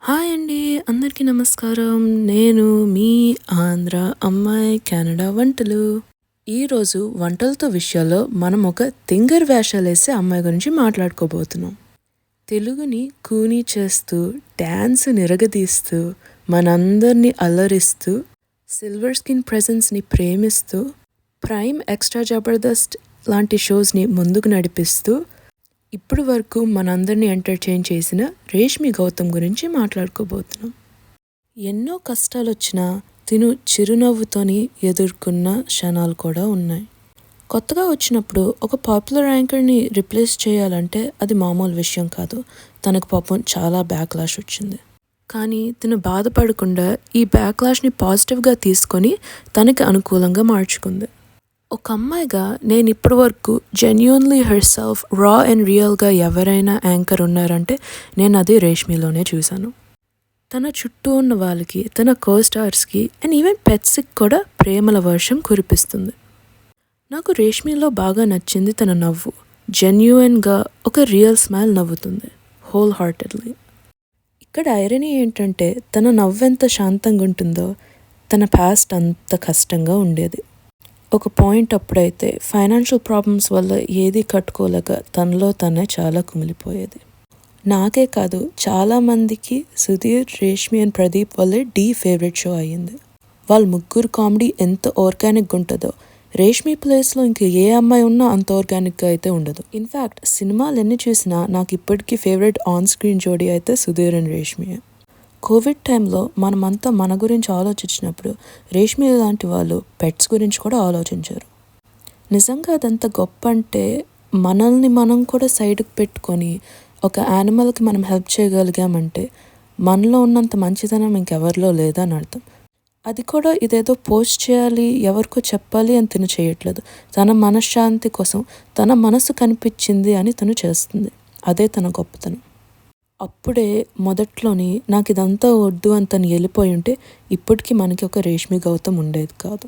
Hi అండి, అందరికీ నమస్కారం. నేను మీ ఆంధ్ర అమ్మాయి కెనడా వంటలు. ఈరోజు వంటలతో విషయాల్లో మనం ఒక తింగర్ వేషాలేసే అమ్మాయి గురించి మాట్లాడుకోబోతున్నాం. తెలుగుని కూనీ చేస్తూ, డ్యాన్స్ నిరగదీస్తూ, మనందరినీ అల్లరిస్తూ, సిల్వర్ స్క్రీన్ ప్రెజెన్స్ని ప్రేమిస్తూ, ప్రైమ్ ఎక్స్ట్రా జబర్దస్త్ లాంటి షోస్ని ముందుకు నడిపిస్తూ ఇప్పుడు వరకు మనందరినీ ఎంటర్టైన్ చేసిన రేష్మి గౌతమ్ గురించి మాట్లాడుకోబోతున్నాం. ఎన్నో కష్టాలు వచ్చినా తిను చిరునవ్వుతోని ఎదుర్కొన్న క్షణాలు కూడా ఉన్నాయి. కొత్తగా వచ్చినప్పుడు ఒక పాపులర్ యాంకర్ని రిప్లేస్ చేయాలంటే అది మామూలు విషయం కాదు. తనకు పాపం చాలా బ్యాక్లాష్ వచ్చింది. కానీ తిను బాధపడకుండా ఈ బ్యాక్లాష్ని పాజిటివ్గా తీసుకొని తనకి అనుకూలంగా మార్చుకుంది. ఒక అమ్మాయిగా నేను ఇప్పటి వరకు జెన్యూన్లీ హెర్ సెల్ఫ్ రా అండ్ రియల్గా ఎవరైనా యాంకర్ ఉన్నారంటే నేను అది రేష్మిలోనే చూశాను. తన చుట్టూ ఉన్న వాళ్ళకి, తన కోస్టార్స్కి అండ్ ఈవెన్ పెట్స్కి కూడా ప్రేమల వర్షం కురిపిస్తుంది. నాకు రేష్మిలో బాగా నచ్చింది తన నవ్వు. జెన్యూన్గా ఒక రియల్ స్మైల్ నవ్వుతుంది, హోల్ హార్టెడ్లీ. ఇక్కడ ఐరనీ ఏంటంటే తన నవ్వు ఎంత శాంతంగా ఉంటుందో తన పాస్ట్ అంత కష్టంగా ఉండేది. ఒక పాయింట్ అప్పుడైతే ఫైనాన్షియల్ ప్రాబ్లమ్స్ వల్ల ఏది కట్టుకోలేక తనలో తనే చాలా కుమిలిపోయేది. నాకే కాదు, చాలామందికి సుధీర్, రేష్మి అండ్ ప్రదీప్ వల్లే ఫేవరెట్ షో అయ్యింది. వాళ్ళ ముగ్గురు కామెడీ ఎంత ఆర్గానిక్గా ఉంటుందో రేష్మి ప్లేస్లో ఇంక ఏ అమ్మాయి ఉన్నా అంత ఆర్గానిక్గా అయితే ఉండదు. ఇన్ఫ్యాక్ట్ సినిమాలు ఎన్ని చూసినా నాకు ఇప్పటికీ ఫేవరెట్ ఆన్ స్క్రీన్ జోడీ అయితే సుధీర్ అండ్ రేష్మియే. కోవిడ్ టైంలో మనమంతా మన గురించి ఆలోచించినప్పుడు రేష్మి లాంటి వాళ్ళు పెట్స్ గురించి కూడా ఆలోచించారు. నిజంగా అదంత గొప్ప అంటే మనల్ని మనం కూడా సైడ్కి పెట్టుకొని ఒక యానిమల్కి మనం హెల్ప్ చేయగలిగామంటే మనలో ఉన్నంత మంచితనం ఇంకెవరిలో లేదని అర్థం. అది కూడా ఇదేదో పోస్ట్ చేయాలి, ఎవరికో చెప్పాలి అని తను చేయట్లేదు. తన మనశ్శాంతి కోసం తన మనసు కనిపించింది అని తను చేస్తుంది. అదే తన గొప్పతనం. అప్పుడే మొదట్లోని నాకు ఇదంతా వద్దు అని తను వెళ్ళిపోయి ఉంటే ఇప్పటికీ మనకి ఒక రేష్మి గౌతమ్ ఉండేది కాదు.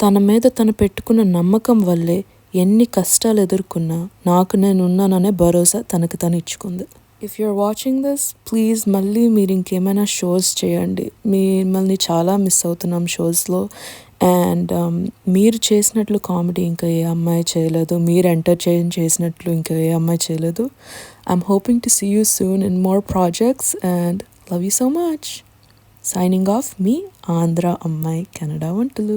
తన మీద తను పెట్టుకున్న నమ్మకం వల్లే ఎన్ని కష్టాలు ఎదుర్కొన్నా నాకు నేను ఉన్నాననే భరోసా తనకి తను ఇచ్చుకుంది. If you are watching this, please మళ్ళీ మీరు ఇంకేమైనా షోస్ చేయండి. మిమ్మల్ని చాలా మిస్ అవుతున్నాం షోస్లో. అండ్ మీరు చేసినట్లు కామెడీ ఇంకా ఏ అమ్మాయి చేయలేదు, మీరు ఎంటర్టైన్ చేసినట్లు ఇంకా ఏ అమ్మాయి చేయలేదు. I'm hoping to see you soon in more projects and love you so much. Signing off, me, Andhra Ammai Kannada Vantalu.